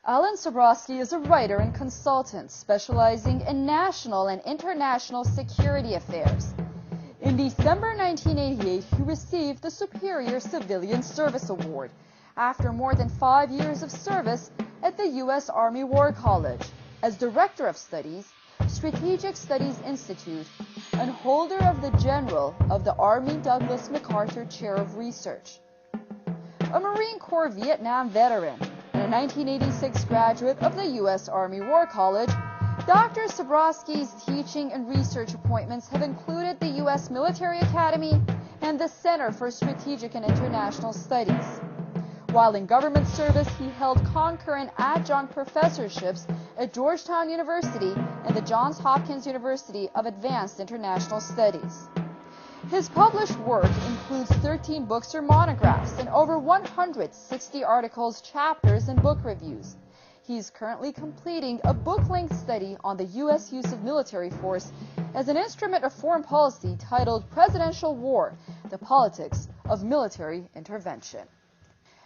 Alan Sabrosky is a writer and consultant specializing in national and international security affairs. In December 1988, he received the Superior Civilian Service Award after more than 5 years of service at the U.S. Army War College as Director of Studies, Strategic Studies Institute, and holder of the General of the Army Douglas MacArthur Chair of Research. A Marine Corps Vietnam veteran and a 1986 graduate of the U.S. Army War College, Dr. Sabrosky's teaching and research appointments have included the U.S. Military Academy and the Center for Strategic and International Studies. While in government service, he held concurrent adjunct professorships at Georgetown University and the Johns Hopkins University of Advanced International Studies. His published work includes 13 books or monographs and over 160 articles, chapters, and book reviews. He is currently completing a book-length study on the U.S. use of military force as an instrument of foreign policy titled Presidential War: The Politics of Military Intervention.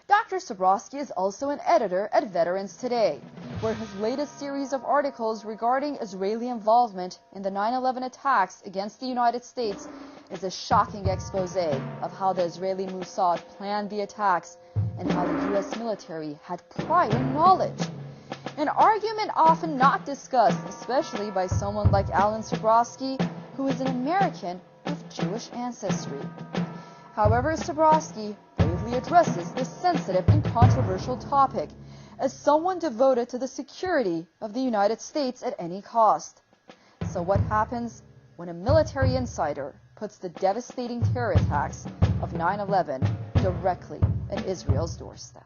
Dr. Sabrosky is also an editor at Veterans Today, where his latest series of articles regarding Israeli involvement in the 9/11 attacks against the United States is a shocking expose of how the Israeli Mossad planned the attacks and how the U.S. military had prior knowledge. An argument often not discussed, especially by someone like Alan Sabrosky, who is an American of Jewish ancestry. However, Sabrosky bravely addresses this sensitive and controversial topic as someone devoted to the security of the United States at any cost. So what happens when a military insider puts the devastating terror attacks of 9/11 directly at Israel's doorstep?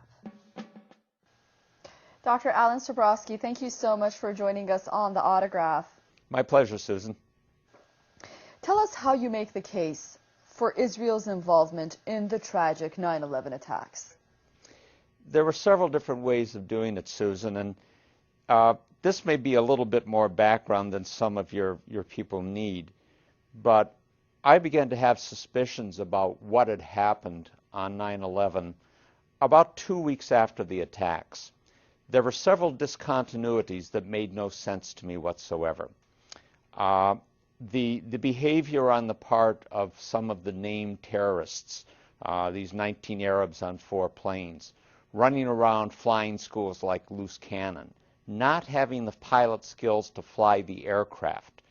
Dr. Alan Sabrosky, thank you so much for joining us on The Autograph. My pleasure, Susan. Tell us how you make the case for Israel's involvement in the tragic 9/11 attacks. There were several different ways of doing it, Susan, and this may be a little bit more background than some of your people need, but I began to have suspicions about what had happened on 9/11 about 2 weeks after the attacks. There were several discontinuities that made no sense to me whatsoever. The behavior on the part of some of the named terrorists, these 19 Arabs on 4 planes, running around flying schools like loose cannon, not having the pilot skills to fly the aircraft,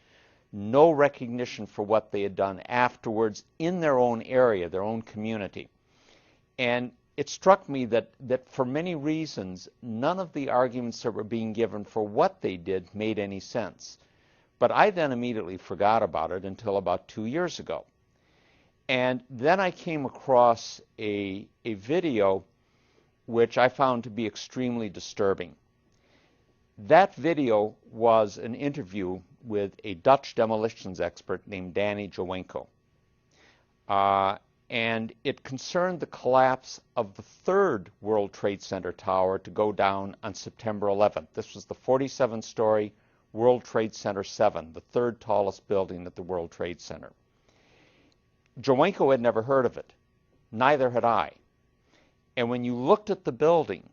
no recognition for what they had done afterwards in their own area, their own community. And it struck me that for many reasons, none of the arguments that were being given for what they did made any sense. But I then immediately forgot about it until about 2 years ago. And then I came across a video which I found to be extremely disturbing. That video was an interview with a Dutch demolitions expert named Danny Jowenko. And it concerned the collapse of the 3rd World Trade Center tower to go down on September 11th. This was the 47-story World Trade Center 7, the 3rd tallest building at the World Trade Center. Jowenko had never heard of it. Neither had I. And when you looked at the building,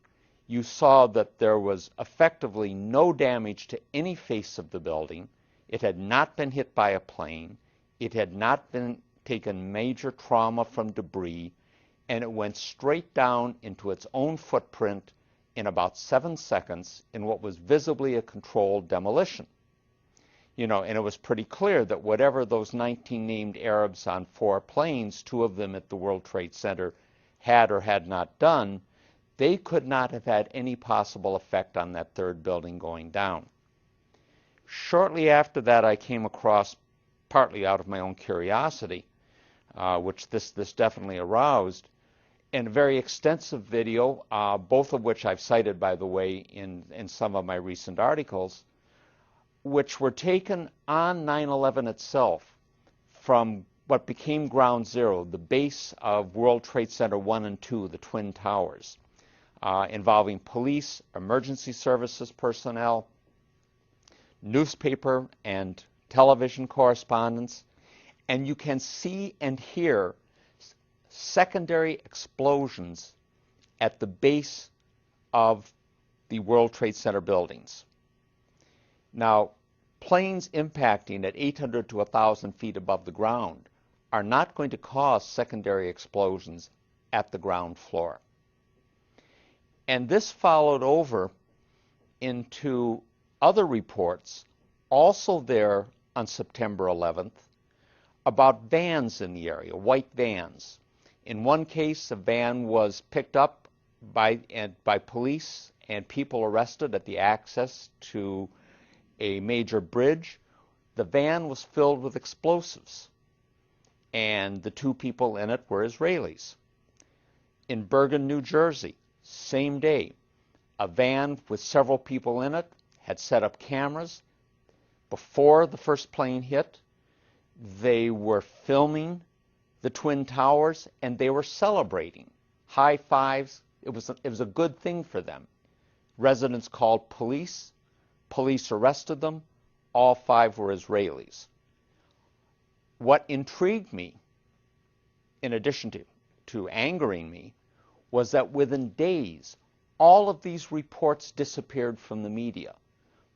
you saw that there was effectively no damage to any face of the building. It had not been hit by a plane. It had not been taken major trauma from debris, and it went straight down into its own footprint in about 7 seconds in what was visibly a controlled demolition. You know, and it was pretty clear that whatever those 19 named Arabs on 4 planes, 2 of them at the World Trade Center, had or had not done, they could not have had any possible effect on that 3rd building going down. Shortly after that, I came across, partly out of my own curiosity, which this definitely aroused, and a very extensive video, both of which I've cited, by the way, in some of my recent articles, which were taken on 9/11 itself from what became Ground Zero, the base of World Trade Center 1 and 2, the Twin Towers, involving police, emergency services personnel, newspaper and television correspondents, and you can see and hear secondary explosions at the base of the World Trade Center buildings. Now, planes impacting at 800 to 1,000 feet above the ground are not going to cause secondary explosions at the ground floor. And this followed over into other reports, also there on September 11th, about vans in the area, white vans. In one case, a van was picked up by police and people arrested at the access to a major bridge. The van was filled with explosives, and the two people in it were Israelis. In Bergen, New Jersey, same day, a van with several people in it had set up cameras. Before the first plane hit, they were filming the Twin Towers, and they were celebrating. High fives. It was a good thing for them. Residents called police. Police arrested them. All 5 were Israelis. What intrigued me, in addition to angering me, was that within days, all of these reports disappeared from the media.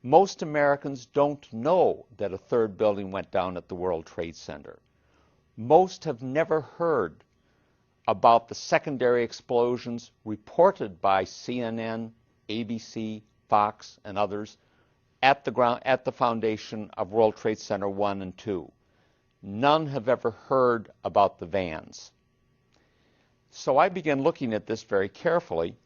Most Americans don't know that a third building went down at the World Trade Center. Most have never heard about the secondary explosions reported by CNN, ABC, Fox, and others at the foundation of World Trade Center 1 and 2. None have ever heard about the vans. So I began looking at this very carefully,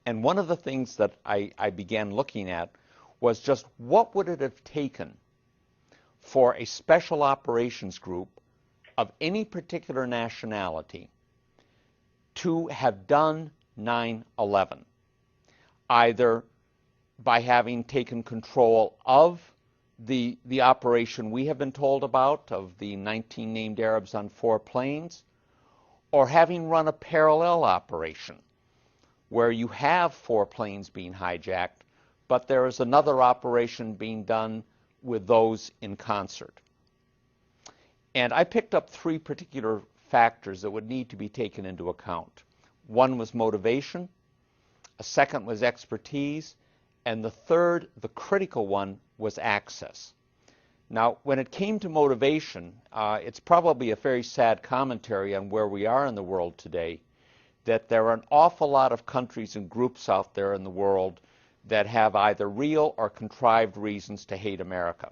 and one of the things that I began looking at was just what would it have taken for a special operations group of any particular nationality to have done 9/11, either by having taken control of the operation we have been told about of the 19 named Arabs on 4 planes, or having run a parallel operation where you have 4 planes being hijacked, but there is another operation being done with those in concert. And I picked up 3 particular factors that would need to be taken into account. One was motivation, a second was expertise, and the third, the critical one, was access. Now, when it came to motivation, it's probably a very sad commentary on where we are in the world today, that there are an awful lot of countries and groups out there in the world that have either real or contrived reasons to hate America.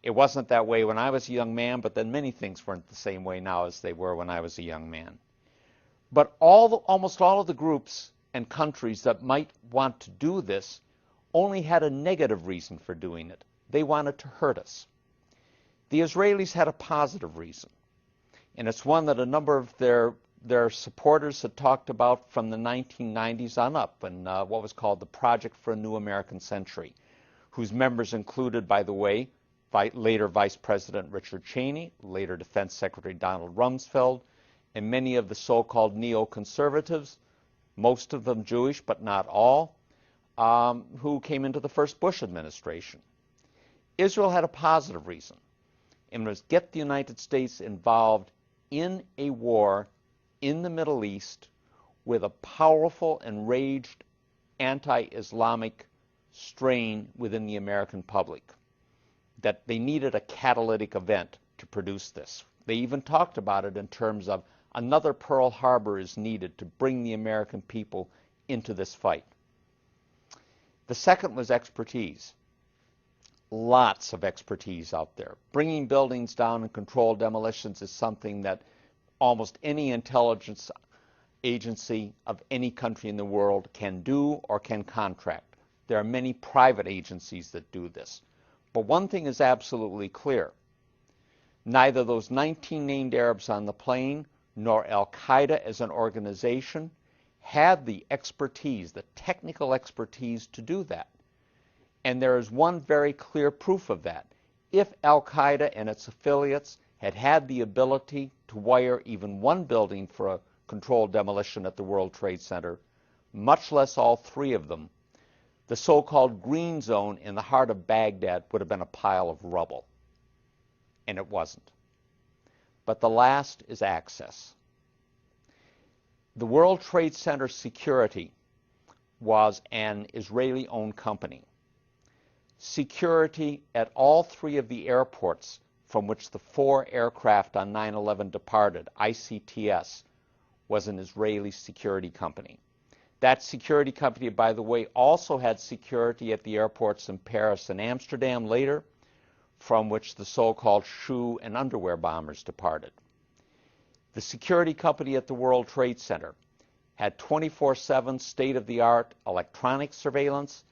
It wasn't that way when I was a young man, but then many things weren't the same way now as they were when I was a young man. But almost all of the groups and countries that might want to do this only had a negative reason for doing it. They wanted to hurt us. The Israelis had a positive reason, and it's one that a number of their supporters had talked about from the 1990s on up, and what was called the Project for a New American Century, whose members included, by the way, later Vice President Richard Cheney, later Defense Secretary Donald Rumsfeld, and many of the so-called neoconservatives, most of them Jewish but not all, who came into the first Bush administration. Israel had a positive reason, and was get the United States involved in a war in the Middle East with a powerful, enraged, anti-Islamic strain within the American public, that they needed a catalytic event to produce this. They even talked about it in terms of another Pearl Harbor is needed to bring the American people into this fight. The second was expertise. Lots of expertise out there. Bringing buildings down and controlled demolitions is something that almost any intelligence agency of any country in the world can do or can contract. There are many private agencies that do this. But one thing is absolutely clear. Neither those 19 named Arabs on the plane nor Al-Qaeda as an organization had the expertise, the technical expertise to do that. And there is one very clear proof of that. If Al-Qaeda and its affiliates had had the ability to wire even one building for a controlled demolition at the World Trade Center, much less all 3 of them, the so-called green zone in the heart of Baghdad would have been a pile of rubble. And it wasn't. But the last is access. The World Trade Center security was an Israeli-owned company. Security at all three of the airports from which the 4 aircraft on 9/11 departed, ICTS, was an Israeli security company. That security company, by the way, also had security at the airports in Paris and Amsterdam later, from which the so-called shoe and underwear bombers departed. The security company at the World Trade Center had 24/7 state-of-the-art electronic surveillance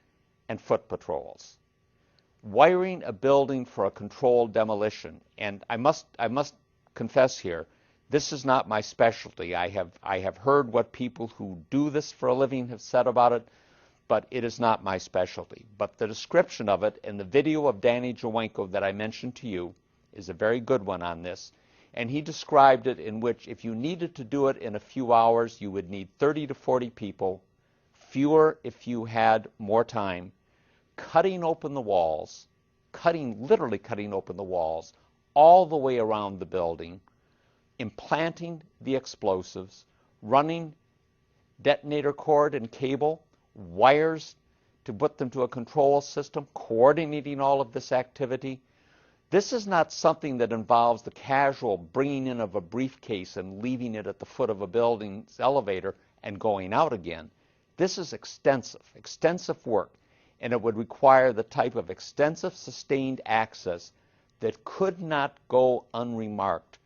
and foot patrols. Wiring a building for a controlled demolition, and I must confess here, this is not my specialty. I have heard what people who do this for a living have said about it, but it is not my specialty. But the description of it in the video of Danny Jawenko that I mentioned to you is a very good one on this. And he described it in which if you needed to do it in a few hours, you would need 30 to 40 people, fewer if you had more time, cutting open the walls, literally cutting open the walls, all the way around the building, implanting the explosives, running detonator cord and cable, wires to put them to a control system, coordinating all of this activity. This is not something that involves the casual bringing in of a briefcase and leaving it at the foot of a building's elevator and going out again. This is extensive work, and it would require the type of extensive sustained access that could not go unremarked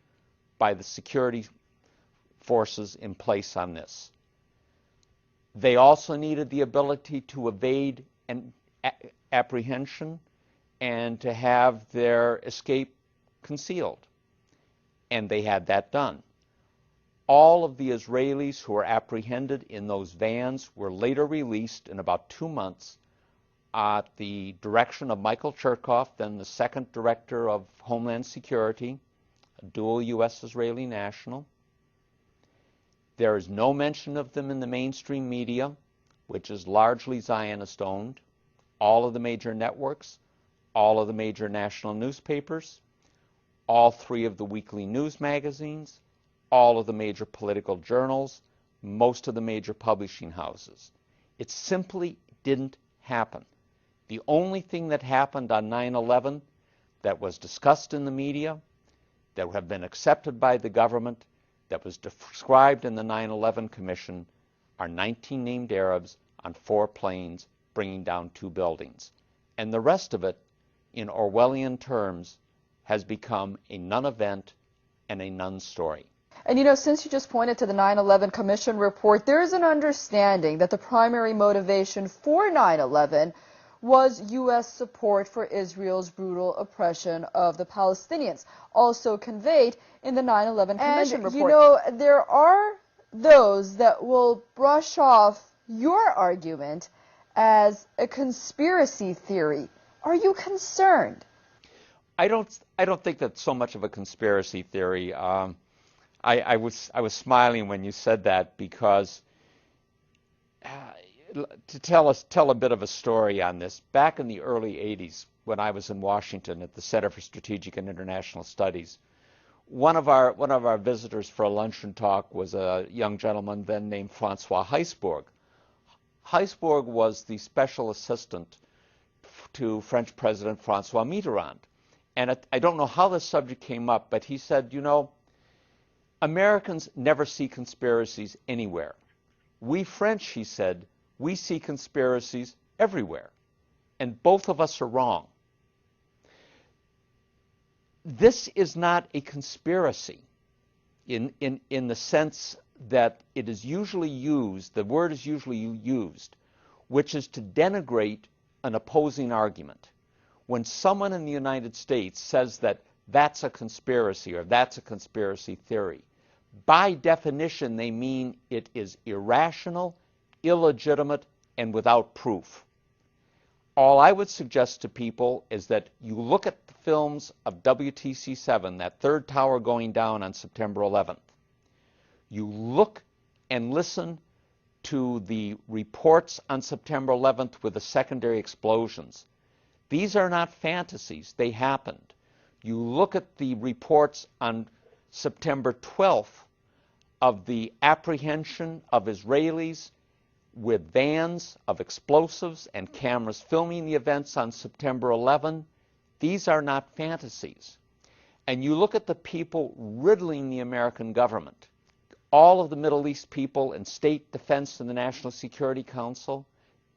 by the security forces in place on this. They also needed the ability to evade an apprehension and to have their escape concealed. And they had that done. All of the Israelis who were apprehended in those vans were later released in about 2 months at the direction of Michael Chertoff, then the second director of Homeland Security, a dual U.S.-Israeli national. There is no mention of them in the mainstream media, which is largely Zionist-owned. All of the major networks, all of the major national newspapers, all 3 of the weekly news magazines, all of the major political journals, most of the major publishing houses. It simply didn't happen. The only thing that happened on 9/11 that was discussed in the media, that have been accepted by the government, that was described in the 9/11 Commission, are 19 named Arabs on 4 planes bringing down 2 buildings. And the rest of it, in Orwellian terms, has become a non-event and a non-story. And you know, since you just pointed to the 9/11 Commission report, there is an understanding that the primary motivation for 9/11 was U.S. support for Israel's brutal oppression of the Palestinians, also conveyed in the 9/11 Commission report. You know, there are those that will brush off your argument as a conspiracy theory. Are you concerned? I don't think that's so much of a conspiracy theory. I was smiling when you said that because to tell a bit of a story on this. Back in the early 80s, when I was in Washington at the Center for Strategic and International Studies, one of our visitors for a luncheon talk was a young gentleman then named Francois Heisbourg. Heisbourg was the special assistant to French President Francois Mitterrand. And I don't know how the subject came up, but he said, you know, Americans never see conspiracies anywhere. We French, he said, we see conspiracies everywhere. And both of us are wrong. This is not a conspiracy in the sense that it is usually used, the word is usually used, which is to denigrate an opposing argument. When someone in the United States says that that's a conspiracy or that's a conspiracy theory, by definition they mean it is irrational, illegitimate, and without proof. All I would suggest to people is that you look at the films of WTC-7, that third tower going down on September 11th. You look and listen to the reports on September 11th with the secondary explosions. These are not fantasies. They happened. You look at the reports on September 12th of the apprehension of Israelis with vans of explosives and cameras filming the events on September 11, these are not fantasies. And you look at the people riddling the American government, all of the Middle East people in State Defense and the National Security Council,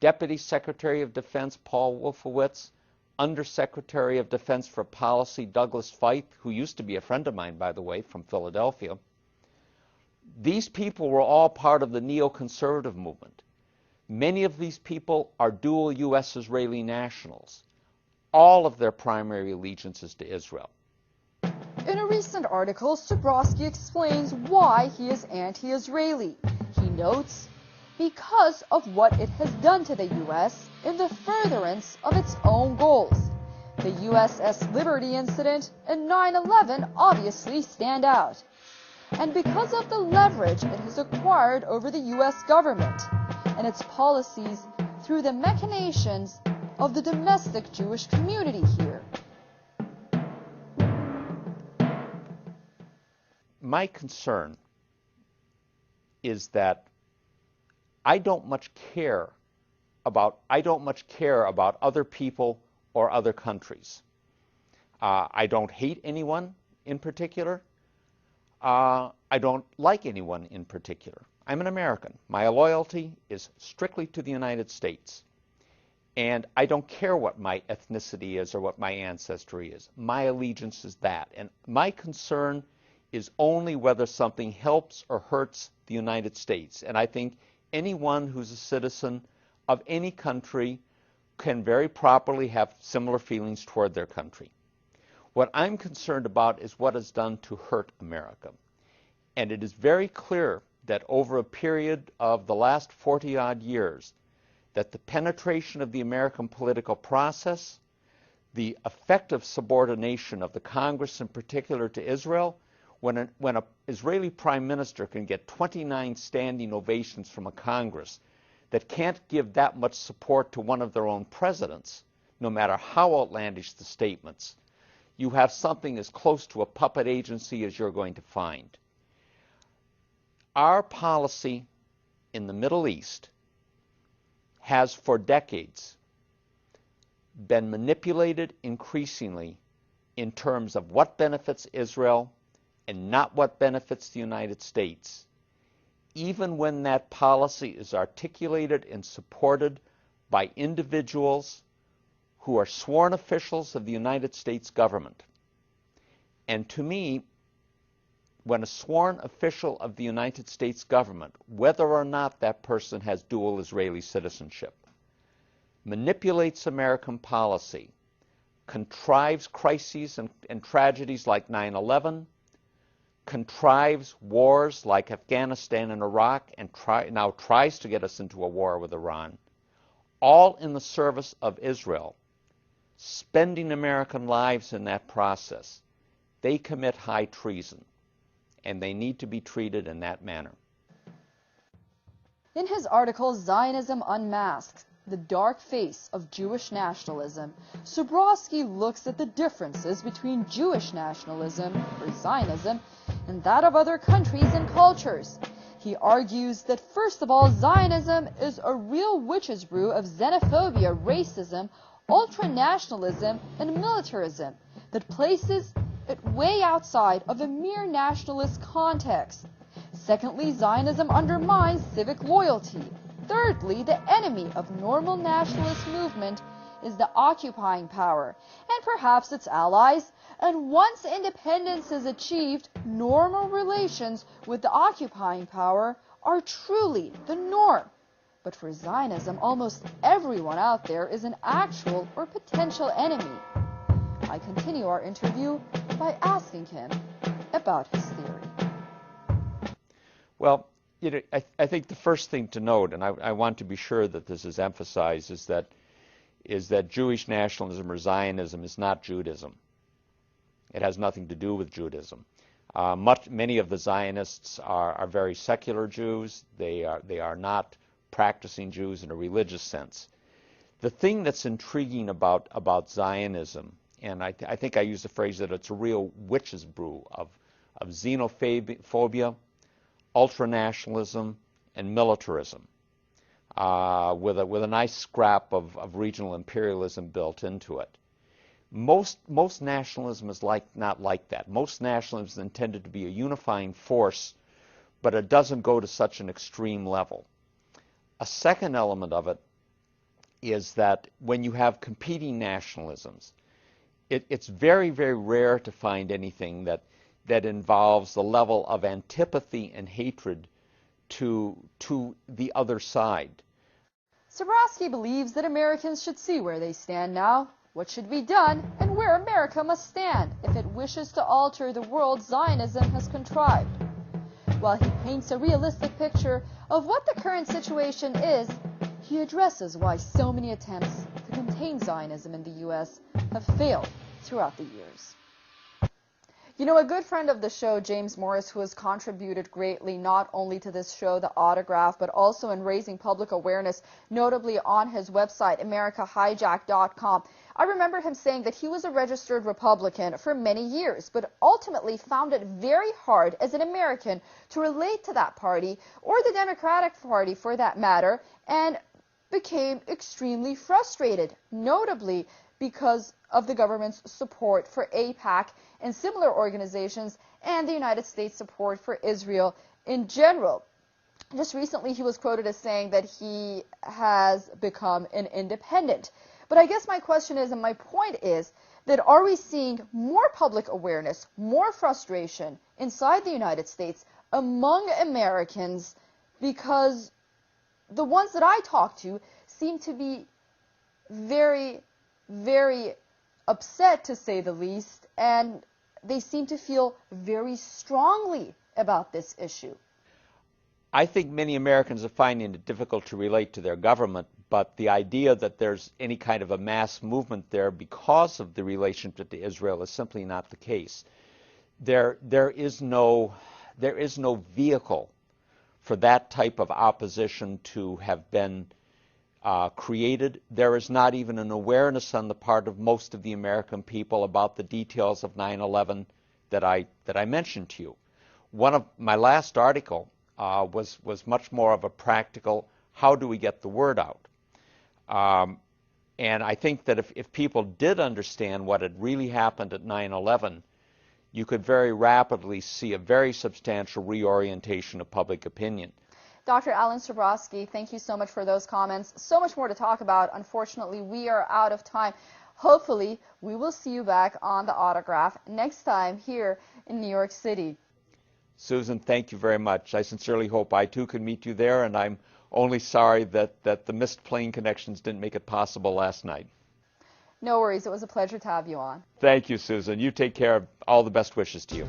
Deputy Secretary of Defense Paul Wolfowitz, Undersecretary of Defense for Policy Douglas Feith, who used to be a friend of mine, by the way, from Philadelphia. These people were all part of the neoconservative movement. Many of these people are dual U.S.-Israeli nationals. All of their primary allegiance is to Israel. In a recent article, Sabrosky explains why he is anti-Israeli. He notes, because of what it has done to the U.S. in the furtherance of its own goals. The USS Liberty incident and 9/11 obviously stand out. And because of the leverage it has acquired over the U.S. government and its policies through the machinations of the domestic Jewish community here. My concern is that I don't much care about other people or other countries. I don't hate anyone in particular. I don't like anyone in particular. I'm an American. My loyalty is strictly to the United States. And I don't care what my ethnicity is or what my ancestry is. My allegiance is that. And my concern is only whether something helps or hurts the United States. And I think anyone who's a citizen of any country can very properly have similar feelings toward their country. What I'm concerned about is what is done to hurt America. And it is very clear that over a period of the last 40-odd years, that the penetration of the American political process, the effective subordination of the Congress in particular to Israel, when an Israeli prime minister can get 29 standing ovations from a Congress that can't give that much support to one of their own presidents, no matter how outlandish the statements, you have something as close to a puppet agency as you're going to find. Our policy in the Middle East has for decades been manipulated increasingly in terms of what benefits Israel and not what benefits the United States, even when that policy is articulated and supported by individuals who are sworn officials of the United States government. And to me, when a sworn official of the United States government, whether or not that person has dual Israeli citizenship, manipulates American policy, contrives crises and tragedies like 9/11, contrives wars like Afghanistan and Iraq, and now tries to get us into a war with Iran, all in the service of Israel, spending American lives in that process, they commit high treason, and they need to be treated in that manner. In his article, Zionism Unmasked, The Dark Face of Jewish Nationalism, Sabrosky looks at the differences between Jewish nationalism, or Zionism, and that of other countries and cultures. He argues that, first of all, Zionism is a real witch's brew of xenophobia, racism, ultranationalism, and militarism that places it way outside of a mere nationalist context. Secondly, Zionism undermines civic loyalty. Thirdly, the enemy of normal nationalist movement is the occupying power, and perhaps its allies, and once independence is achieved, normal relations with the occupying power are truly the norm. But for Zionism, almost everyone out there is an actual or potential enemy. I continue our interview by asking him about his theory. Well, I think the first thing to note, and I want to be sure that this is emphasized, is that Jewish nationalism or Zionism is not Judaism. It has nothing to do with Judaism. Many of the Zionists are very secular Jews. They are not practicing Jews in a religious sense. The thing that's intriguing about Zionism, and I think I use the phrase that it's a real witch's brew of xenophobia, ultranationalism, and militarism. with a nice scrap of regional imperialism built into it. Most nationalism is not like that. Most nationalism is intended to be a unifying force, but it doesn't go to such an extreme level. A second element of it is that when you have competing nationalisms, it's very, very rare to find anything that involves the level of antipathy and hatred to the other side. Sabrosky believes that Americans should see where they stand now, what should be done, and where America must stand if it wishes to alter the world Zionism has contrived. While he paints a realistic picture of what the current situation is, he addresses why so many attempts to contain Zionism in the U.S. have failed throughout the years. You know, a good friend of the show, James Morris, who has contributed greatly not only to this show, The Autograph, but also in raising public awareness, notably on his website, americahijacked.com. I remember him saying that he was a registered Republican for many years, but ultimately found it very hard as an American to relate to that party, or the Democratic Party for that matter, and became extremely frustrated, notably because of the government's support for AIPAC and similar organizations, and the United States support for Israel in general. Just recently, he was quoted as saying that he has become an independent. But I guess my question is, and my point is, that are we seeing more public awareness, more frustration inside the United States among Americans, because the ones that I talk to seem to be very, very upset, to say the least, and they seem to feel very strongly about this issue. I think many Americans are finding it difficult to relate to their government, but the idea that there's any kind of a mass movement there because of the relationship to Israel is simply not the case. There is no vehicle for that type of opposition to have been created. There is not even an awareness on the part of most of the American people about the details of 9/11 that I mentioned to you. One of my last article was much more of a practical, how do we get the word out? And I think that if people did understand what had really happened at 9/11, you could very rapidly see a very substantial reorientation of public opinion. Dr. Alan Sabrosky, thank you so much for those comments. So much more to talk about. Unfortunately, we are out of time. Hopefully, we will see you back on The Autograph next time here in New York City. Susan, thank you very much. I sincerely hope I too can meet you there, and I'm only sorry that the missed plane connections didn't make it possible last night. No worries. It was a pleasure to have you on. Thank you, Susan. You take care. All the best wishes to you.